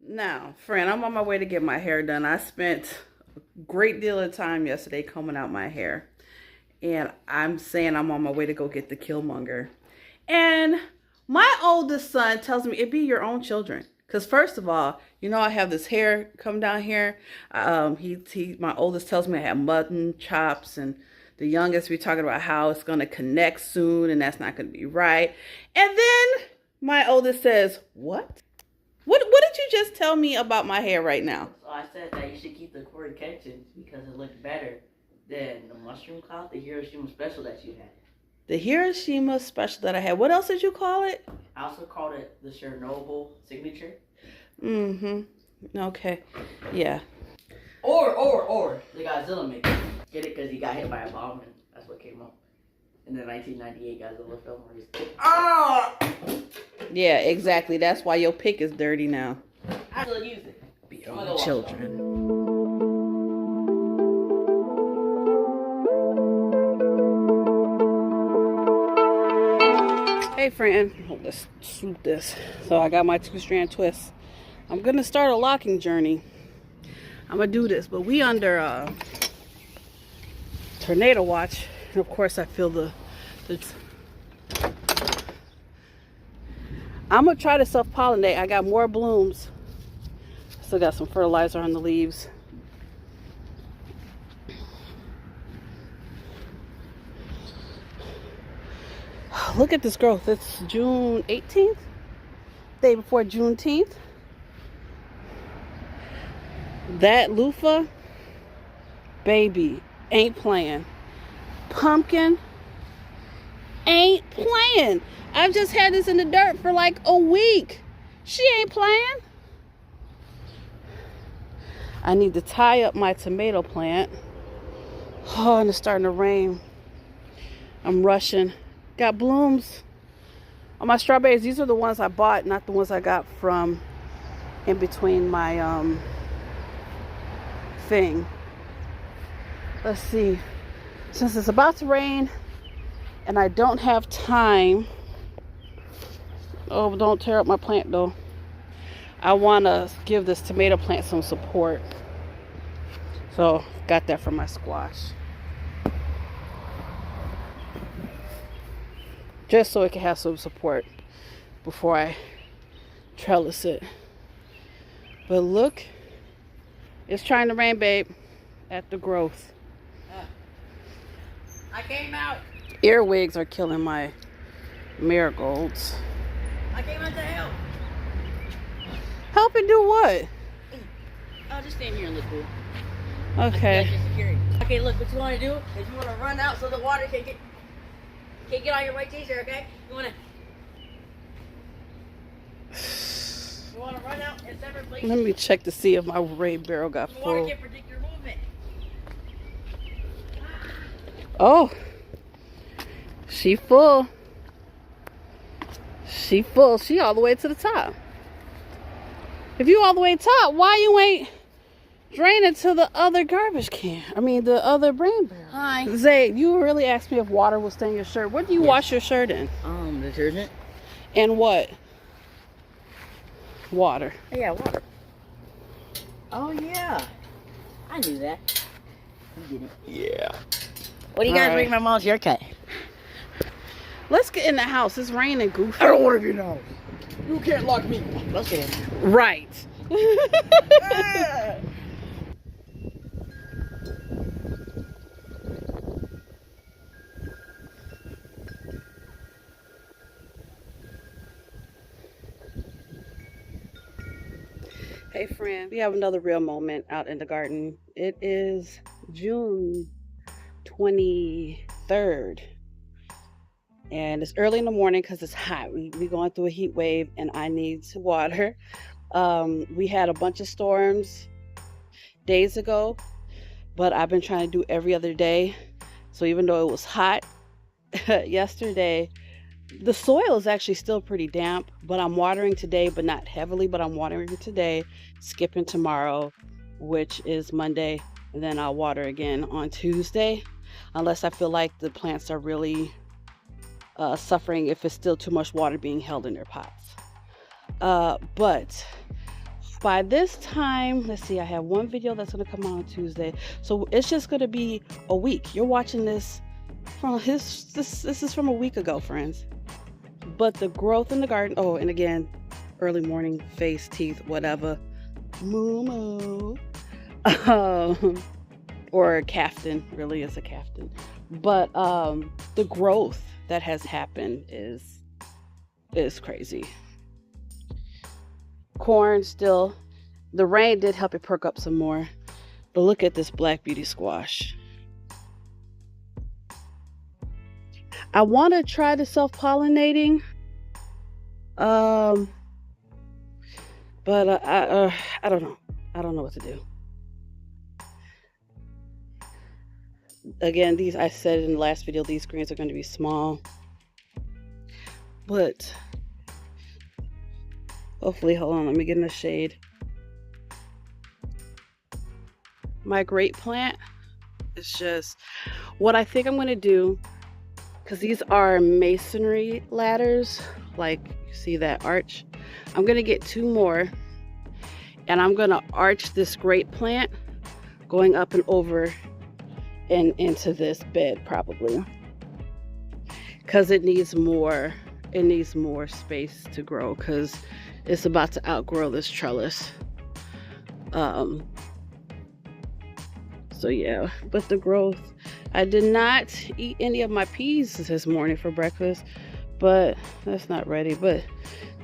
Now, friend, I'm on my way to get my hair done. I spent a great deal of time yesterday combing out my hair. And I'm saying I'm on my way to go get the Killmonger. And my oldest son tells me it be your own children. Because first of all, you know I have this hair come down here. My oldest tells me I have mutton chops, and the youngest we talking about how it's gonna connect soon, and that's not gonna be right. And then my oldest says, "What? What did you just tell me about my hair right now?" So I said that you should keep the cord catching because it looked better than the mushroom cloud, the Hiroshima special that you had. The Hiroshima special that I had. What else did you call it? I also called it the Chernobyl signature. Mm-hmm. Okay. Yeah. Or the Godzilla maker. Get it because he got hit by a bomb and that's what came up in the 1998 Godzilla film where he's Yeah, exactly. That's why your pick is dirty now. I still use it. Be your own children. Hey friend, let's swoop this. So I got my 2-strand twist. I'm gonna start a locking journey. I'm gonna do this, but we under tornado watch, and of course I feel the I'm gonna try to self-pollinate. I got more blooms. Still got some fertilizer on the leaves. Look at this growth. It's June 18th, day before Juneteenth. That loofah, baby, ain't playing. Pumpkin, ain't playing. I've just had this in the dirt for like a week. She ain't playing. I need to tie up my tomato plant. Oh, and it's starting to rain. I'm rushing. Got blooms on my strawberries. These are the ones I bought, not the ones I got from in between my thing. Let's see. Since it's about to rain and I don't have time. Oh, don't tear up my plant though. I want to give this tomato plant some support. So, got that from my squash. Just so it can have some support before I trellis it. But look, it's trying to rain, babe, at the growth. I came out. Earwigs are killing my marigolds. I came out to help. Help it do what? I'll just stand here and look cool. Okay. Okay, look, what you want to do is you want to run out so the water can get on your white t-shirt, okay? You want to run out in separate places. Let me check to see if my rain barrel got The water full. can't predict your movement. Oh, she full. She full. She all the way to the top. If you all the way top, why you ain't draining to the other garbage can? I mean, the other rain barrel. Hi. Zay, you really asked me if water will stain your shirt. What do you wash your shirt in? Detergent. And what? Water. Oh, yeah, water. Oh, yeah. I knew that. You didn't. Yeah. What do you guys bring my mom's haircut? Let's get in the house. It's raining, goofy. I don't want to be in the house. You can't lock me. Let's get in. Right. Hey friend, we have another real moment out in the garden. It is June 23rd. And it's early in the morning because it's hot. We're going through a heat wave and I need to water. We had a bunch of storms days ago, but I've been trying to do every other day. So even though it was hot yesterday, the soil is actually still pretty damp, but I'm watering today, but not heavily, but I'm watering today, skipping tomorrow, which is Monday, and then I'll water again on Tuesday, unless I feel like the plants are really suffering if it's still too much water being held in their pots. But by this time, let's see, I have one video that's going to come out on Tuesday. So it's just going to be a week. You're watching this from this is from a week ago, friends. But the growth in the garden, oh, and again, early morning face, teeth, whatever. Moo moo. Or a caftan, really is a caftan. But the growth that has happened is crazy. Corn still, the rain did help it perk up some more. But look at this black beauty squash. I want to try the self-pollinating, but I don't know. I don't know what to do. Again, these, I said in the last video, these greens are going to be small, but hopefully, hold on, let me get in the shade. My great plant is just what I think I'm going to do, because these are masonry ladders, like you see that arch. I'm going to get 2 more, and I'm going to arch this great plant going up and over and into this bed, probably, because it needs more space to grow, because it's about to outgrow this trellis. So yeah, but the growth, I did not eat any of my peas this morning for breakfast, but that's not ready. But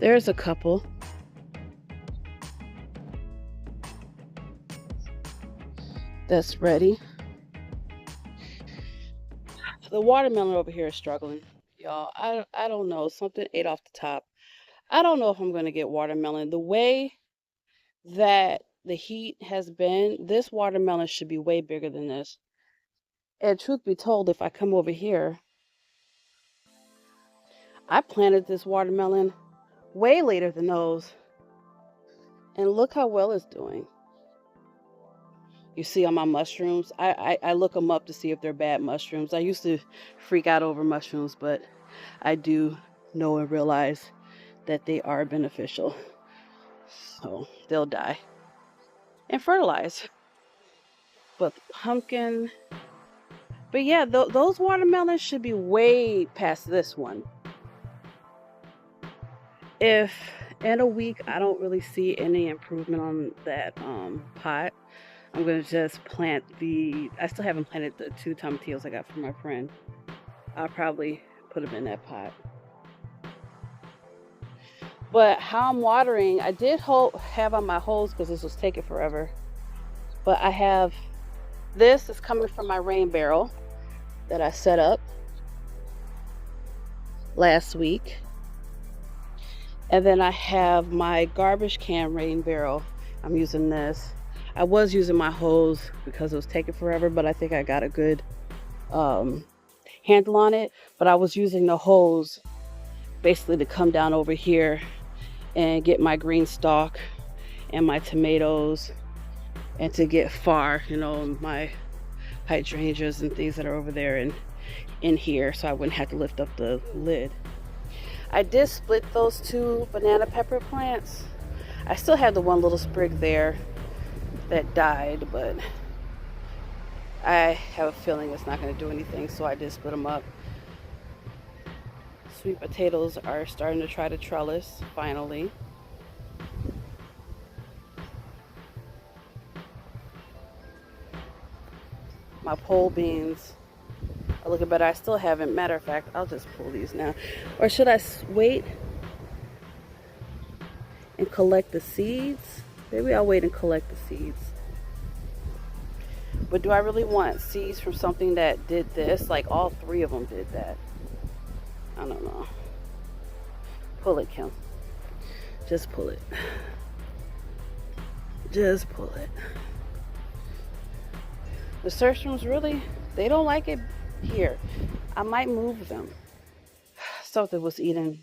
there's a couple. That's ready. The watermelon over here is struggling, y'all. I don't know. Something ate off the top. I don't know if I'm going to get watermelon. The way that the heat has been, this watermelon should be way bigger than this. And truth be told, if I come over here, I planted this watermelon way later than those. And look how well it's doing. You see on my mushrooms, I look them up to see if they're bad mushrooms. I used to freak out over mushrooms, but I do know and realize that they are beneficial. So they'll die and fertilize. But the pumpkin, but yeah, those watermelons should be way past this one. If in a week I don't really see any improvement on that pot, I'm going to just plant I still haven't planted the 2 tomatillos I got from my friend. I'll probably put them in that pot. But how I'm watering, I did have on my hose because this was taking forever. But I have, this is coming from my rain barrel that I set up last week. And then I have my garbage can rain barrel. I'm using this. I was using my hose because it was taking forever, but I think I got a good handle on it. But I was using the hose basically to come down over here and get my green stalk and my tomatoes, and to get far, you know, my hydrangeas and things that are over there and in here, so I wouldn't have to lift up the lid. I did split those 2 banana pepper plants. I still have the one little sprig there that died, but I have a feeling it's not going to do anything, so I did split them up. Sweet potatoes are starting to try to trellis finally. My pole beans are looking better. I still haven't, matter of fact, I'll just pull these now. Or should I wait and collect the seeds? Maybe I'll wait and collect the seeds. But do I really want seeds from something that did this? Like all 3 of them did that. I don't know. Pull it, Kim. Just pull it. Just pull it. The nasturtiums really, they don't like it here. I might move them. Something was eating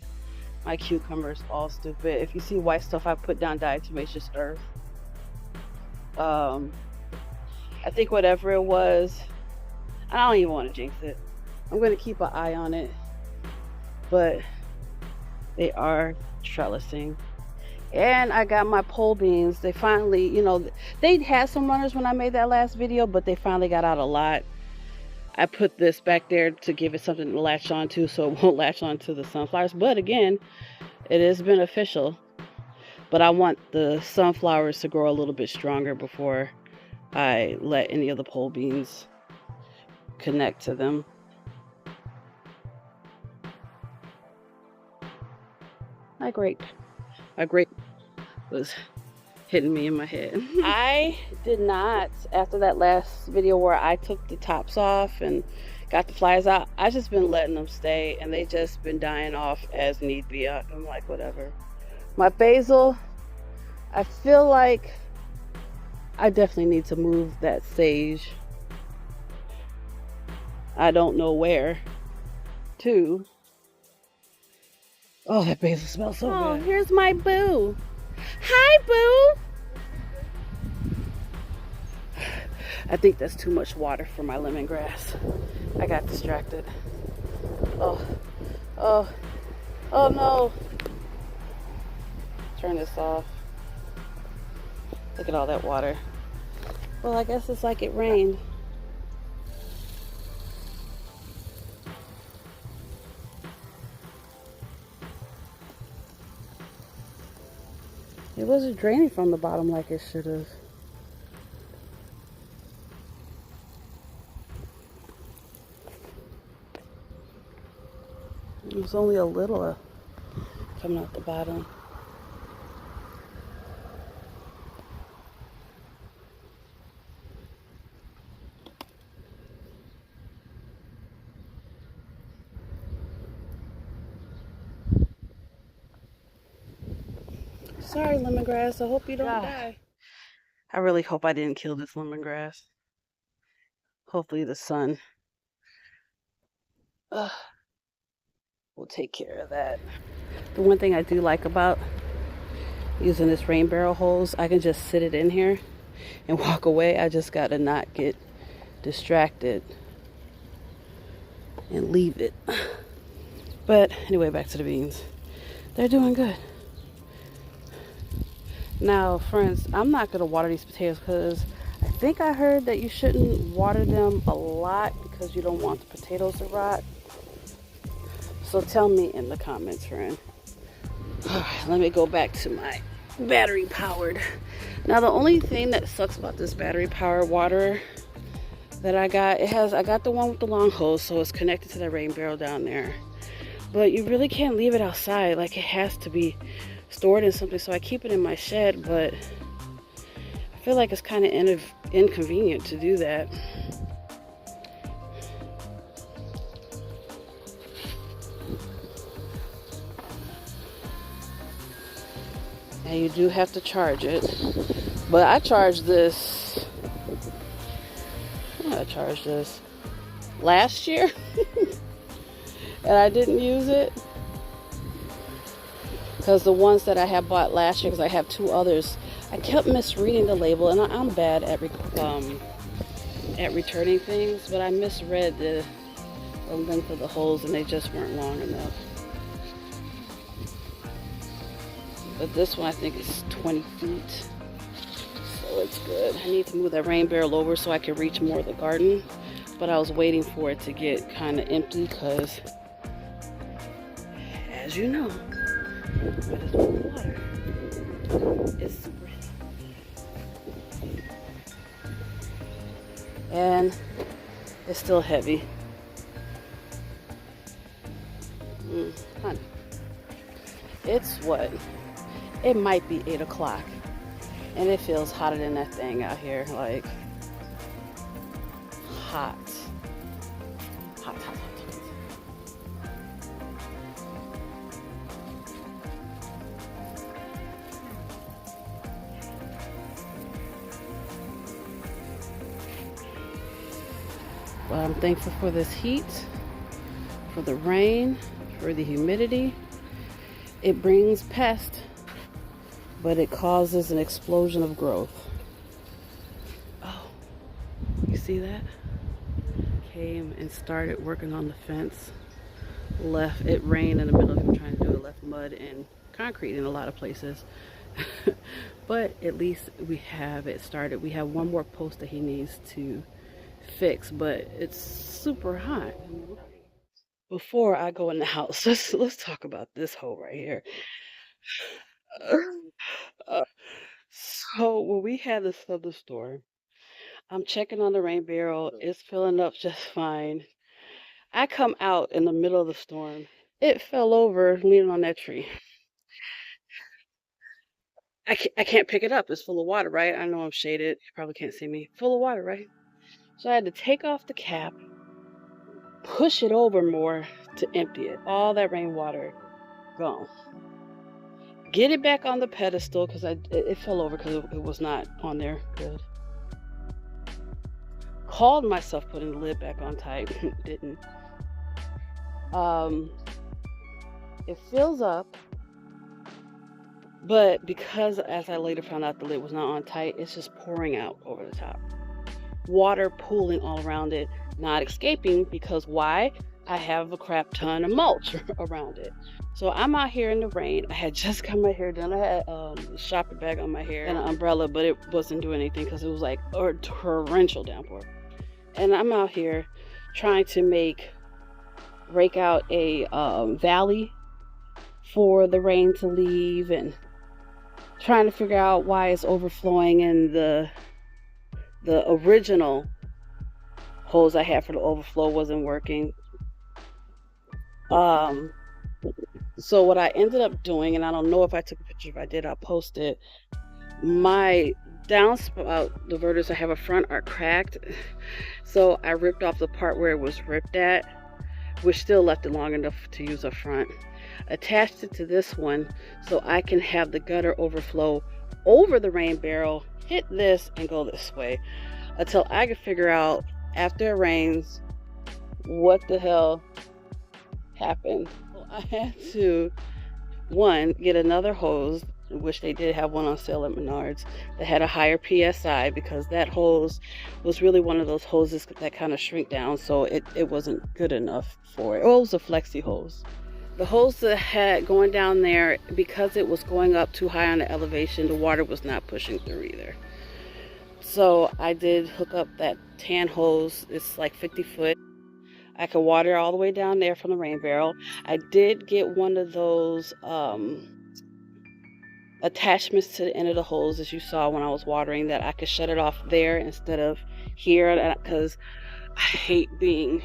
my cucumbers, all stupid. If you see white stuff, I put down diatomaceous earth. I think whatever it was, I don't even want to jinx it. I'm going to keep an eye on it. But they are trellising. And I got my pole beans. They finally, you know, they had some runners when I made that last video, but they finally got out a lot. I put this back there to give it something to latch on to so it won't latch on to the sunflowers. But again, it is beneficial. But I want the sunflowers to grow a little bit stronger before I let any of the pole beans connect to them. My grape was hitting me in my head. I did not, after that last video where I took the tops off and got the flies out, I just been letting them stay and they just been dying off as need be. I'm like, whatever. My basil, I feel like I definitely need to move that sage. I don't know where to. Oh, that basil smells so good. Oh, here's my boo. Hi, boo. I think that's too much water for my lemongrass. I got distracted. Oh no. Turn this off. Look at all that water. Well, I guess it's like it rained. It wasn't draining from the bottom like it should have. It was only a little coming out the bottom. Sorry, lemongrass. I hope you don't die. I really hope I didn't kill this lemongrass. Hopefully the sun will take care of that. The one thing I do like about using this rain barrel hose, I can just sit it in here and walk away. I just gotta not get distracted and leave it. But anyway, back to the beans. They're doing good. Now, friends, I'm not going to water these potatoes because I think I heard that you shouldn't water them a lot because you don't want the potatoes to rot. So tell me in the comments, friend. All right, let me go back to my battery powered. Now, the only thing that sucks about this battery powered water that I got, I got the one with the long hose, so it's connected to the rain barrel down there. But you really can't leave it outside. Like, it has to be stored in something, so I keep it in my shed, but I feel like it's kind of inconvenient to do that. And you do have to charge it, but I charged this, I charged this last year and I didn't use it. Because the ones that I had bought last year, because I have two others, I kept misreading the label, and I'm bad at returning things, but I misread the length of the holes, and they just weren't long enough. But this one I think is 20 feet, so it's good. I need to move that rain barrel over so I can reach more of the garden, but I was waiting for it to get kind of empty because, as you know, I just want water. It's super heavy. And it's still heavy. Honey. It's what? It might be 8 o'clock. And it feels hotter than that thing out here. Like, hot. Hot, hot, hot. But I'm thankful for this heat, for the rain, for the humidity. It brings pests, but it causes an explosion of growth. Oh, you see that? Came and started working on the fence. It rained in the middle of him trying to do it, left mud and concrete in a lot of places. But at least we have it started. We have one more post that he needs to fix, but it's super hot. Before I go in the house, let's talk about this hole right here. So when we had this thunderstorm, I'm checking on the rain barrel. It's filling up just fine. I come out in the middle of the storm. It fell over, leaning on that tree. I can't pick it up. It's full of water, right? I know I'm shaded. You probably can't see me. Full of water, right? So I had to take off the cap, push it over more to empty it. All that rainwater gone. Get it back on the pedestal because it fell over because it was not on there good. Called myself putting the lid back on tight. Didn't. It fills up, but because as I later found out the lid was not on tight, it's just pouring out over the top. Water pooling all around it, not escaping because why? I have a crap ton of mulch around it. So I'm out here in the rain. I had just got my hair done. I had a shopping bag on my hair and an umbrella, but it wasn't doing anything because it was like a torrential downpour. And I'm out here trying to rake out a valley for the rain to leave and trying to figure out why it's overflowing in the original hose I had for the overflow wasn't working. So what I ended up doing, and I don't know if I took a picture, if I did, I'll post it. My downspout diverters I have up front are cracked. So I ripped off the part where it was ripped at, which still left it long enough to use up front. Attached it to this one so I can have the gutter overflow over the rain barrel, hit this, and go this way until I can figure out after it rains what the hell happened. So I had to, one, get another hose, which they did have one on sale at Menards that had a higher PSI because that hose was really one of those hoses that kind of shrink down, so it wasn't good enough for it. Oh, it was a flexi hose. The hose that had going down there, because it was going up too high on the elevation, the water was not pushing through either. So I did hook up that tan hose. It's like 50 foot. I could water all the way down there from the rain barrel. I did get one of those attachments to the end of the hose, as you saw when I was watering, that I could shut it off there instead of here, because I hate being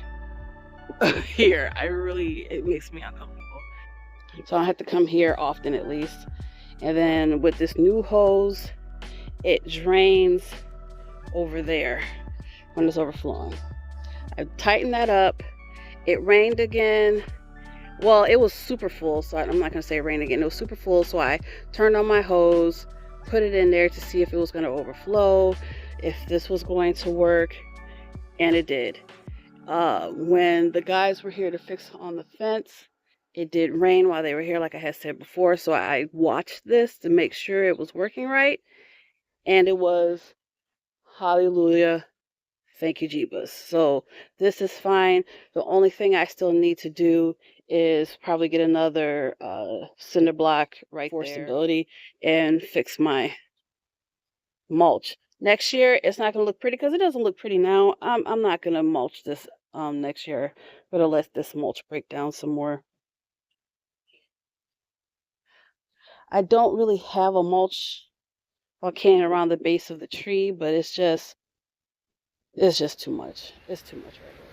here. It makes me uncomfortable. So I have to come here often at least. And then with this new hose, it drains over there when it's overflowing. I tightened that up. It rained again. Well, it was super full, so I'm not going to say rain again. It was super full, so I turned on my hose, put it in there to see if it was going to overflow, if this was going to work, and it did. When the guys were here to fix on the fence, it did rain while they were here, like I had said before, so I watched this to make sure it was working right, and it was. Hallelujah. Thank you, Jeebus. So this is fine. The only thing I still need to do is probably get another cinder block right for stability and fix my mulch. Next year, it's not going to look pretty because it doesn't look pretty now. I'm not going to mulch this next year. I'm going to let this mulch break down some more. I don't really have a mulch can around the base of the tree, but it's just too much. It's too much right now.